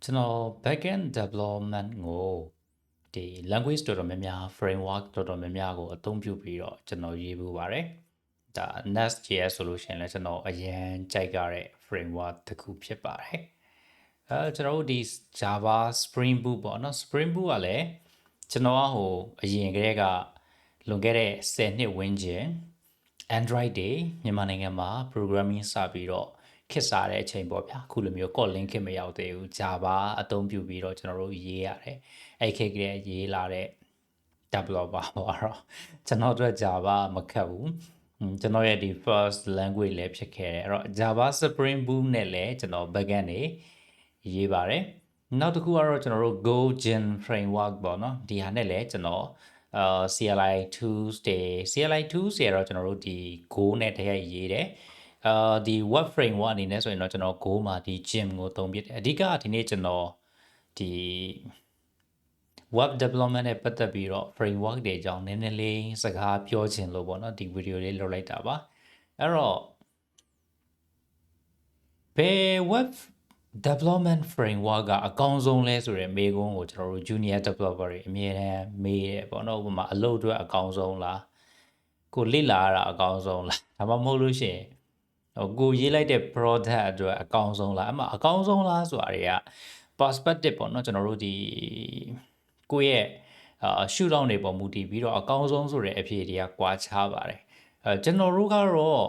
ကျွန်တော် backend development ကိုဒီ language တော်တော်များများ framework တော်တော်များများကိုအသုံးပြုပြီးတော့ကျွန်တော်ရေးဖို့ပါတယ်ဒါ Nest.js ဆိုလို့ရှိရင်လည်းကျွန်တော်အရင်ကြိုက်ကြတဲ့ framework တစ်ခုဖြစ်ပါတယ်ကျွန်တော်တို့ဒီ Java Spring Boot ပေါ့နော် Spring Boot ကလည်းကျွန်တော်ကအရင်ကတည်းကလွန်ခဲ့တဲ့10နှစ်ဝန်းကျင် Android တွေမြန်မာနိုင်ငံမှာ programming စပြီးတော့ခေတ်စားတဲ့အချိန်ပေါ့ဗျာခုလိုမျိုး Kotlin ခေတ်မရောက်သေးဘူး Java အသုံးပြုပြီးတော့ကျွန်တော်တို့ရေးရတယ်အဲ့ခေတ်ကလေးရေးလာတဲ့ developer ပေါ့တော့ကျွန်တော်တို့ Java မခက်ဘူးကျွန်တော်ရဲ့ဒီ first language လည်းဖြစ်ခဲ့တယ်အဲ့တော့ Java Spring Boot နဲ့လည်းကျွန်တော် backend တွေရေးပါတယ်နောက်တစ်ခုကတော့ကျွန်တော်တို့ Go Gen framework ပေါ့နော်ဒီဟာနဲ့လည်းကျွန်တော်CLI tools တွေ CLI tools တွေတော့ကျွန်တော်တို့ဒီ Go နဲ့တည်းရရေးတယ်ဒီ web framework အနေနဲ့ဆိုရင်တော့ကျွန်တော် Go မှာဒီ gem ကိုသုံးပြတယ်အဓိကဒီနေ့ကျွန်တော်ဒီ web development နဲ့ပတ်သက်ပြီးတော့ framework တွေအကြောင်းနည်းနည်းလေးစကားပြောချင်လို့ပေါ့နော်ဒီ video လေးလုပ်လိုက်တာပါအဲ့တော့ဘယ် web development framework ကအကောင်းဆုံးလဲဆိုတဲ့မေးခွန်းကိုကျွန်တော်တို့ junior developer တွေအမြဲတမ်းမေးတယ်ပေါ့နော်ဥပမာအလုပ်အတွက်အကောင်းဆုံးလားကိုလေ့လာရတာအကောင်းဆုံးလားဒါမှမဟုတ်လို့ရှိရင်ကိုရေးလိုက်တဲ့ product အတွက်အကောင်းဆုံးလားအမှအကောင်းဆုံးလားဆိုတာတွေက perspective ပေါ့နော်ကျွန်တော်တို့ဒီကိုယ့်ရဲ့shoot down တွေပေါ်မူတည်ပြီးတော့အကောင်းဆုံးဆိုတဲ့အဖြေတွေကကွာခြားပါတယ်ကျွန်တော်တို့ကတော့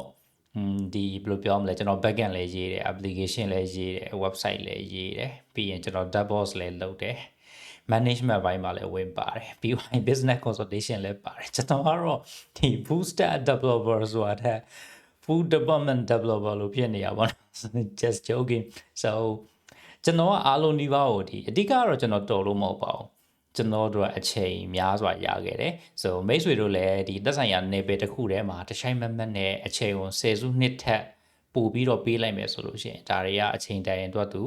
ဒီဘယ်လိုပြောမလဲကျွန်တော် backend လည်းရေးတယ် application လည်းရေးတယ် website လည်းရေးတယ်ပြီးရင်ကျွန်တော် DevOps လည်းလုပ်တယ် management ဘိုင်းမှာလည်းဝင်ပါတယ်ပြီးရင် business consultation လည်းပါတယ်ကျွန်တော်ကတော့ဒီ full stack developer ဆိုတာတဲ့ full development developer လို့ဖြစ်နေရပါတော့ just joking so ကျွန်တော်ကအားလုံးဒီပါကိုဒီအဓိကတော့ကျွန်တော်တော်လို့မဟုတ်ပါဘူးကျွန်တော်တို့အချိန်များစွာရခဲ့တယ်။ so မိတ်ဆွေတို့လည်းဒီသက်ဆိုင်ရာနယ်ပယ်တစ်ခုထဲမှာတခြားမတ်မတ်နဲ့အချိန်ကို10စုနှစ်ထက်ပို့ပြီးတော့ပေးလိုက်မယ်ဆိုလို့ရှိရင်ဒါတွေကအချိန်တိုင်ရင်တော့သူ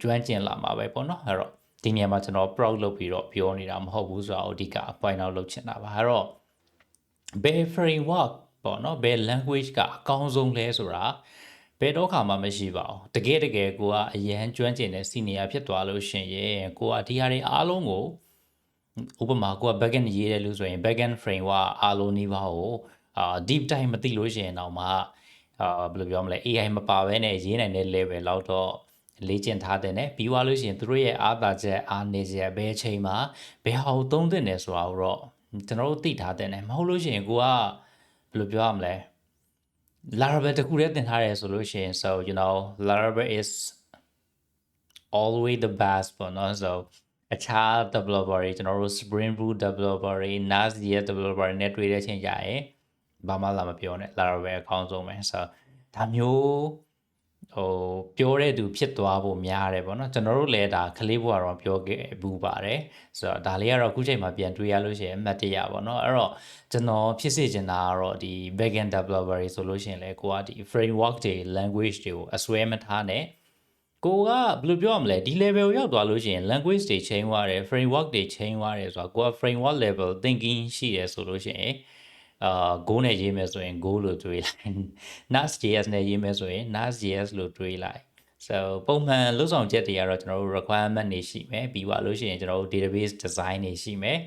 ကျွမ်းကျင်လာမှာပဲပေါ့နော်အဲ့တော့ဒီနေရာမှာကျွန်တော် proud လုပ်ပြီးတော့ပြောနေတာမဟုတ်ဘူးဆိုတော့အဓိက point out လုပ်ချင်တာပါအဲ့တော့ဘယ် framework ပေါ့နော်ဘယ် language ကအကောင်းဆုံးလဲဆိုတာဘယ်တော့ခါမှမရှိပါဘူးတကယ်ကိုကအရန်ကျွမ်းကျင်တဲ့ senior ဖြစ်သွားလို့ရှင်ရဲ့ကိုကဒီဟာတွေအားလုံးကိုဥပမာကိုက backend ရေးတယ်လို့ဆိုရင် backend framework အားလုံးနီးပါးကိုdeep dive မသိလို့ရှင်တော့မှဘယ်လိုပြောမလဲ AI မပါဘဲနဲ့ရေးနိုင်တဲ့ level လောက်တော့လေ့ကျင့်ထားတဲ့နဲ့ပြီးသွားလို့ရှိရင်သူတို့ရဲ့အားသာချက်အားနည်းချက်ဘယ်အချိန်မှာဘယ်ဟာကိုသုံးသင့်တယ်ဆိုတာကိုတော့ကျွန်တော်တို့သိထားတဲ့နဲ့မဟုတ်လို့ရှိရင်ကိုကဘယ်လိုပြောရမလဲ Laravel တခုတည်းသင်ထားတယ်ဆိုလို့ရှိရင် so you know Laravel is always the best ပေါ့နော် so အခြား developer တွေကျွန်တော်တို့ Spring Boot developer တွေ Nest.js developer တွေနဲ့တွေ့တဲ့အချိန်ကြရင်ဘာမှလာမပြောနဲ့ Laravel အကောင်းဆုံးပဲ so ဒါမျိုးပြောတဲ့သူဖြစ်သွားဖို့များတယ်ပေါ့နော်ကျွန်တော်တို့လည်းဒါကလေးဘွားတော့ပြောခဲ့ဘူးပါတယ်ဆိုတော့ဒါလေးကတော့အခုချိန်မှာပြန်တွေ့ရလို့ရှိရင်အမှတ်တရပေါ့နော်အဲ့တော့ကျွန်တော်ဖြစ်စေချင်တာကတော့ဒီ backend developer တွေဆိုလို့ရှိရင်လည်းကိုကဒီ framework တွေ language တွေကိုအစွဲမထားနဲ့ကိုကဘယ်လိုပြောရမလဲဒီ level ရောက်သွားလို့ရှိရင် language တွေ change သွားတယ် framework တွေ change သွားတယ်ဆိုတော့ကိုက framework level thinking ရှိတယ်ဆိုလို့ရှိရင်Go နဲ့ရေးမယ်ဆိုရင် Go လို့တွေးလိုက် Nest.js နဲ့ရေးမယ်ဆိုရင် Nest.js လို့တွေးလိုက် so ပုံမှန်လုပ်ဆောင်ချက်တွေကတော့ကျွန်တော်တို့ requirement တွေရှိမယ်ပြီးပါလို့ရှိရင်ကျွန်တော်တို့ database design တွေရှိမယ်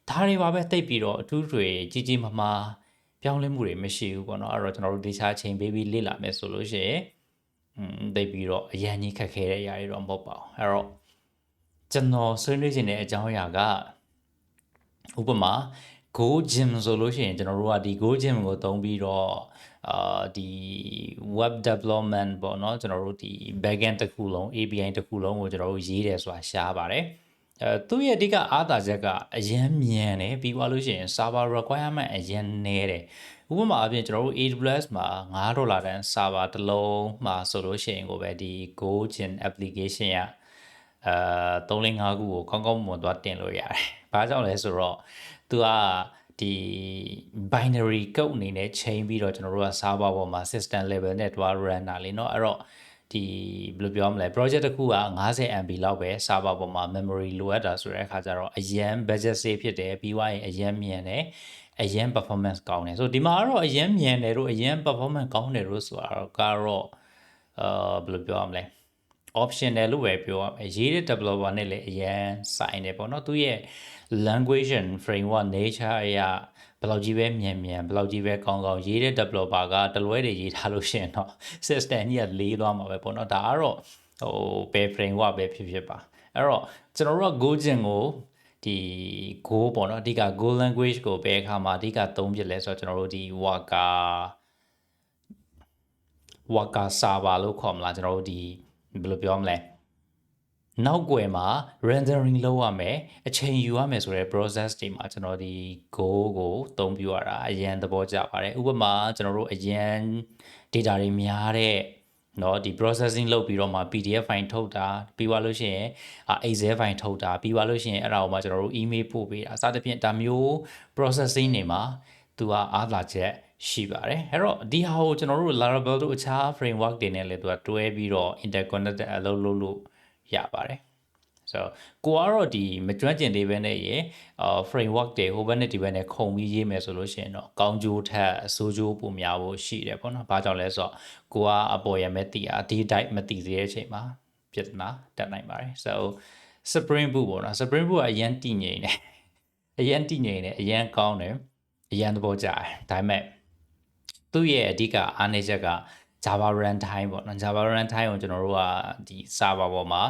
ဒါတွေပါပဲတိတ်ပြီးတော့အထူးတွေကြီးမားမားပြောင်းလဲမှုတွေမရှိဘူးပေါ့နော်အဲ့တော့ကျွန်တော်တို့ data ချိန်ပေးပြီးလေ့လာမယ်ဆိုလို့ရှိရင်တိတ်ပြီးတော့အရန်ကြီးခက်ခဲတဲ့အရာတွေတော့မဟုတ်ပါဘူးအဲ့တော့ကျွန်တော်ဆွေးနွေးခြင်းတဲ့အကြောင်းအရာကဥပမာ Go Gym ဆိုလို့ရှိရင်ကျွန်တော်တို့ကဒီ Go Gym ကိုသုံးပြီးတော့ဒီ web development ပေါ့เนาะကျွန်တော်တို့ဒီ backend တစ်ခုလုံး API တစ်ခုလုံးကိုကျွန်တော်တို့ရေးတယ်ဆိုတာရှားပါတယ်သူ့ရဲ့အဓိကအားသာချက်ကအရင်မြန်တယ်ပြီးသွားလို့ရှိရင် server requirement အရင်နည်းတယ်ဥပမာအပြင်ကျွန်တော်တို့ AWS မှာ$5တန်း server တစ်လုံးမှာဆိုလို့ရှိရင်ကိုပဲဒီ Go Gym application ရ3-5ခုကိုကောင်းကောင်းမွန်သွားတင်လို့ရတယ်။ဘာကြောင့်လဲဆိုတော့သူကဒီ binary code အနေနဲ့ချိန်ပြီးတော့ကျွန်တော်တို့က server ပေါ်မှာ system level နဲ့တွား run တာလေเนาะအဲ့တော့ဒီဘယ်လိုပြောမလဲ project တစ်ခုက50 MB လောက်ပဲ server ပေါ်မှာ memory လိုအပ်တာဆိုတဲ့အခါကျတော့အရင် budget save ဖြစ်တယ်ပြီးသွားရင်အရင်မြန်တယ်အရင် performance ကောင်းတယ်ဆိုဒီမှာကတော့အရင်မြန်တယ်တို့အရင် performance ကောင်းတယ်တို့ဆိုတာကတော့ဘယ်လိုပြောရမလဲ optional လို့ပဲပြောရမယ်ရေးတဲ့ developer နဲ့လည်းအရင်ဆိုင်တယ်ပေါ့နော်သူရဲ့ language and framework nature အရာဘယ်လောက်ကြီးပဲမြန်ဘယ်လောက်ကြီးပဲကောင်းရေးတဲ့ developer ကတလွဲတွေရေးထားလို့ရှိရင်တော့ system ကြီးကလေးသွားမှာပဲပေါ့နော်ဒါကတော့ဘယ် framework ပဲဖြစ်ပါအဲ့တော့ကျွန်တော်တို့က Gojin ကိုဒီ Go ပေါ့နော်အဓိက Go language ကိုဘယ်အခါမှာအဓိကသုံးဖြစ်လဲဆိုတော့ကျွန်တော်တို့ဒီ Waka server လို့ခေါ်မလားကျွန်တော်တို့ဒီဘယ်လိုပြောမလဲနောက်ွယ်မှာ rendering လုပ်ရမယ်အချိန်ယူရမယ်ဆိုတဲ့ process တွေမှာကျွန်တော်ဒီ Go ကိုသုံးပြရတာအရင်သဘောကျပါတယ်ဥပမာကျွန်တော်တို့အရင် data တွေများတဲ့เนาะဒီ processing လုပ်ပြီးတော့မှ PDF file ထုတ်တာပြီးသွားလို့ရှိရင်Excel file ထုတ်တာပြီးသွားလို့ရှိရင်အဲ့ဒါကိုမှကျွန်တော်တို့ email ပို့ပေးတာစသဖြင့်ဒါမျိုး processing တွေမှာသူကအားသာချက်ရှိပါတယ်အဲ့တော့ဒီဟာကိုကျွန်တော်တို့ Laravel တို့အခြား framework တွေနဲ့လည်းသူကတွဲပြီးတော့ interconnected အလုပ်လုပ်လို့ရပါတယ်ဆိုတော့ကိုကတော့ဒီမကျွမ်းကျင်သေးပဲနဲ့ရေframework တွေဟိုဘက်နဲ့ဒီဘက်နဲ့ခုံပြီးရေးမယ်ဆိုလို့ရှိရင်တော့ကောင်းကျိုးထက်အဆိုးကျိုးပိုများဖို့ရှိတယ်ပေါ့နော်။ဘာကြောင့်လဲဆိုတော့ကိုကအပေါ်ရမဲ့တည်အဒီ type မတည်သေးတဲ့အချိန်မှာပြဿနာတက်နိုင်ပါတယ်။ So Spring Boot ပေါ့နော်။ Spring Boot ကအရင်တည်ငြိမ်တယ်။အရင်တည်ငြိမ်တယ်အရင်ကောင်းတယ်အရင်သဘောကျတယ်။ဒါပေမဲ့သူ့ရဲ့အဓိကအားနည်းချက်က Java runtime ပေါ့နော် Java runtime ကိုကျွန်တော်တို့ကဒီ server ပေါ်မှာ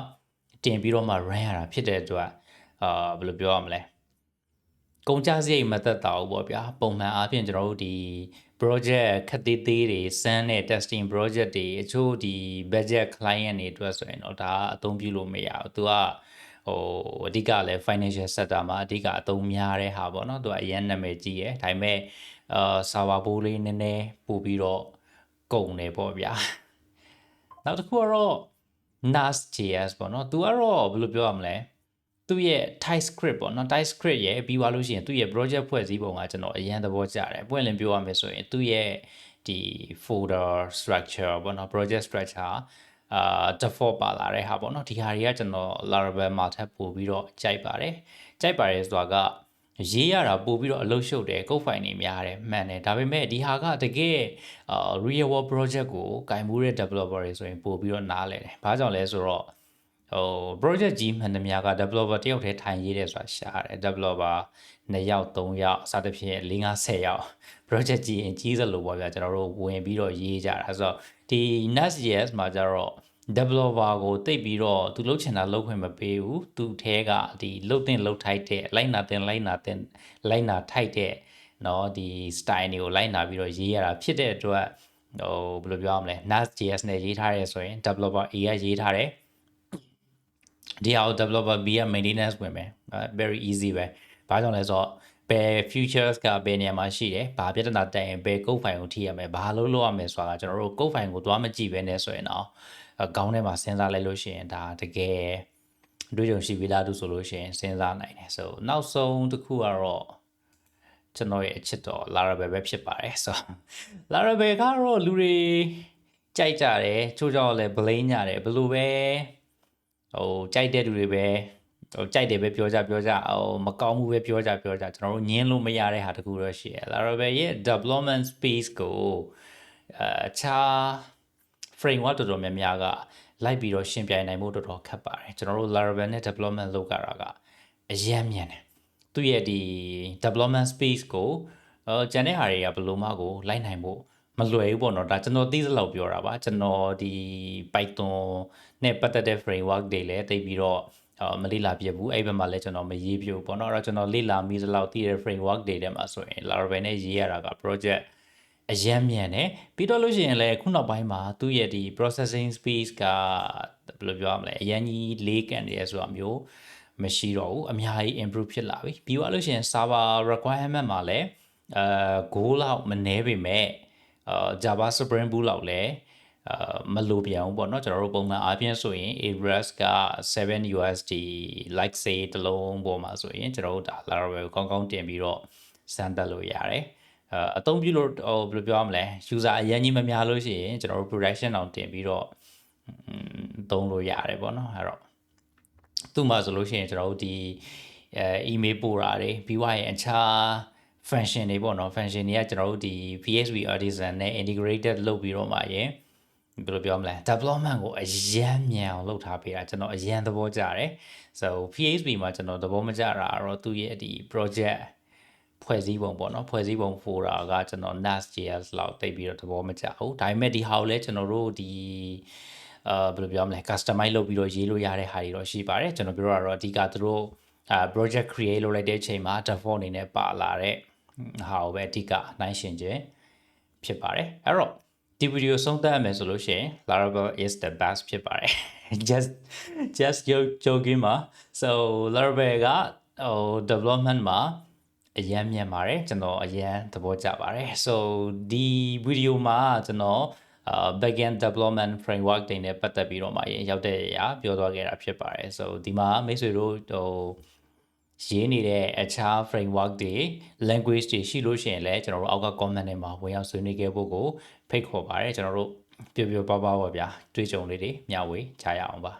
တင်ပြီးတော့မှ run ရတာဖြစ်တဲ့အတွက်ဘယ်လိုပြောရမလဲကုန်ကျစရိတ်မသက်သာဘူးပေါ့ဗျာပုံမှန်အားဖြင့်ကျွန်တော်တို့ဒီ project ခက်သေးသေးတွေစမ်းတဲ့ testing project တွေအချို့ဒီ budget client တွေအတွက်ဆိုရင်တော့ဒါအသုံးပြုလို့မရဘူးသူကအဓိကလည်း financial sector မှာအဓိကအသုံးများတဲ့ဟာပေါ့နော်သူကအရင်နာမည်ကြီးရယ်ဒါပေမဲ့server ဘိုးလေးနည်းနည်းပို့ပြီးတော့ကုန်တယ်ပေါ့ဗျာနောက်တစ်ခုကတော့ Nast.js ပေါ့နော်သူကတော့ဘယ်လိုပြောရမလဲသူ့ရဲ့ TypeScript ပေါ့နော် TypeScript ရဲ့ပြီးသွားလို့ရှိရင်သူ့ရဲ့ project ဖွဲ့စည်းပုံကကျွန်တော်အရင်သဘောကျတယ်ပွင့်လင်းပြောရမယ်ဆိုရင်သူ့ရဲ့ဒီ folder structure ပေါ့နော် project structure default ပါလာတဲ့ဟာပေါ့နော်ဒီဟာတွေကကျွန်တော် Laravel မှာထပ်ပို့ပြီးတော့ကြိုက်ပါတယ်ဆိုတာကရေးရတာပို့ပြီးတော့အလုပ်ရှုပ်တယ် code file တွေများတယ်မှန်တယ်ဒါပေမဲ့ဒီဟာကတကယ်real world project ကိုကင်မှုတဲ့ developer တွေဆိုရင်ပို့ပြီးတော့နားလဲတယ်ဘာကြောင့်လဲဆိုတော့project ကြီးမှန်သမျှက developer တယောက်တည်းထိုင်ရေးတယ်ဆိုတာရှားတယ် developer 2ယောက်3ယောက်စသဖြင့်4-50ယောက် project ကြီးရင်ကြီးစလို့ပေါ့ဗျာကျွန်တော်တို့ဝင်ပြီးတော့ရေးကြတာဆိုတော့ဒီ Nest.js မှာကျတော့ developer ကိုတိတ်ပြီးတော့သူလုပ်ချင်တာလုပ်ခွင့်မပေးဘူးသူထဲကဒီလုပ်တင်လုပ်ထိုက်တဲ့လိုက်နာထိုက်တဲ့เนาะဒီ style တွေကိုလိုက်နာပြီးတော့ရေးရတာဖြစ်တဲ့အတွက်ဘယ်လိုပြောရမလဲ Nest.js နဲ့ရေးထားရဲဆိုရင် developer A ကရေးထားတယ်ဒီဟာ developer B က maintenance ဝင်မယ် very easy ပဲဘာကြောင့်လဲဆိုတော့ဘယ် features ကဘယ်နေရာမှာရှိတယ်ဘာပြဿနာတက်ရင်ဘယ် code file ကိုထိရမယ်ဘာလုပ်ရမယ်ဆိုတာကကျွန်တော်တို့ code file ကိုသွားမကြည့်ပဲနဲ့ဆိုရင်တော့ခေါင်းထဲမှာစဉ်းစားလိုက်လို့ရှိရင်ဒါတကယ်တွေ့ကြုံရှိပြီးသားသူဆိုလို့ရှိရင်စဉ်းစားနိုင်တယ်ဆိုနောက်ဆုံးတစ်ခုကတော့ကျွန်တော်ရဲ့အချစ်တော် Laravel ပဲဖြစ်ပါတယ်ဆို Laravel ကတော့လူတွေကြိုက်ကြတယ်ချို့ကြောင့်လည်း blame ကြတယ်ဘယ်လိုပဲကြိုက်တဲ့လူတွေပဲကြိုက်တယ်ပဲပြောကြမကောင်းဘူးပဲပြောကြကျွန်တော်တို့ညင်းလို့မရတဲ့ဟာတခုတော့ရှိတယ် Laravel ရဲ့ development space ကိုအခြား framework တော်တော်များများကလိုက်ပြီးတော့ရှင်းပြနိုင်ဖို့တော်တော်ခက်ပါတယ်ကျွန်တော်တို့ Laravel နဲ့ development လုပ်ကြတာကအရင်မြန်တယ်သူရဲ့ဒီ development space ကိုကျန်တဲ့ဟာတွေကဘယ်လိုမှကိုလိုက်နိုင်ဖို့မလွယ်ဘူးပေါ့နော်ဒါကျွန်တော်သိစလောက်ပြောတာပါကျွန်တော်ဒီ Python နဲ့ပတ်သက်တဲ့ framework တွေလည်းသိပြီးတော့မလေ့လာပြဘူးအဲ့ဘက်မှာလည်းကျွန်တော်မရေးပြဘူးပေါ့နော်အဲ့တော့ကျွန်တော်လေ့လာမိစလောက်သိတဲ့ framework တွေထဲမှာဆိုရင် Laravel နဲ့ရေးရတာက project အရင်မြန်တယ်ပြီးတော့လို့ရှိရင်လည်းခုနောက်ပိုင်းမှာသူ့ရဲ့ဒီ processing space ကဘယ်လိုပြောရမလဲအရင်ကြီးလေးကန်နေရဆိုတာမျိုးမရှိတော့ဘူးအများကြီး improve ဖြစ်လာပြီပြီးတော့လို့ရှိရင် server requirement မှာလည်းgoal လောက်မနှဲပေမဲ့Java Spring Boot လောက်လည်းမလိုပြန်ဘူးပေါ့เนาะကျွန်တော်တို့ပုံမှန်အားဖြင့်ဆိုရင် Ahrefs က 7 USD like say တလုံးပေါ်မှာဆိုရင်ကျွန်တော်တို့ဒါ Laravel ကောင်းကောင်းတင်ပြီးတော့စမ်းသပ်လို့ရတယ်အသုံးပြုလို့ဘယ်လိုပြောရမလဲ user အရင်ကြီးမများလို့ရှိရင်ကျွန်တော်တို့ production အောင်တင်ပြီးတော့သုံးလို့ရတယ်ပေါ့เนาะအဲ့တော့သူ့မှာဆိုလို့ရှိရင်ကျွန်တော်တို့ဒီemail ပို့တာတွေပြီးွားရင်အခြား function တွေပေါ့နော် function တွေကကျွန်တော်တို့ဒီ PHP artisan နဲ့ integrated လုပ်ပြီးတော့မှရင် ဘယ်လိုပြောမလဲ development ကိုအရန်မြန်အောင်လုပ်ထားပေးတာကျွန်တော်အရန်သဘောကျတယ် so PHP မှာကျွန်တော်သဘောမကျတာတော့သူရဲ့ဒီ project ဖွဲ့စည်းပုံပေါ့နော်ဖွဲ့စည်းပုံ folder ကကျွန်တော် NAS.js လောက်တိတ်ပြီးတော့သဘောမကျဘူးဒါပေမဲ့ဒီဟာကိုလည်းကျွန်တော်တို့ဒီဘယ်လိုပြောမလဲ customize လုပ်ပြီးတော့ရေးလို့ရတဲ့ဟာတွေတော့ရှိပါတယ်ကျွန်တော်ပြောတာတော့အဓိကသူတို့project create လုပ်လိုက်တဲ့အချိန်မှာ default အနေနဲ့ပါလာတဲ့ဟာကိုပဲအဓိကနိုင်ရှင်ခြင်းဖြစ်ပါတယ်အဲ့တော့ဒီ video ဆုံးသက်ရမယ်ဆိုလို့ရှိရင် Laravel is the best ဖြစ်ပါတယ် just joking ပါ so Laravel ကdevelopment မှာအရန်မြန်ပါတယ်ကျွန်တော်အရန်သဘောကျပါတယ် so ဒီ video မှာကျွန်တော်backend development framework တွေနဲ့ပတ်သက်ပြီးတော့မှရောက်တဲ့အရာပြောသွားခဲ့တာဖြစ်ပါတယ် so ဒီမှာမိတ်ဆွေတို့ရေးနေတဲ့အခြား framework တွေ language တွေရှိလို့ရှိရင်လည်းကျွန်တော်တို့အောက်က comment တွေမှာဝင်ရောက်ဆွေးနွေးခဲ့ဖို့ကိုဖိတ်ခေါ်ပါတယ်ကျွန်တော်တို့ပြောပါပါဗျာတွေ့ကြုံလေးတွေမျှဝေချရအောင်ပါ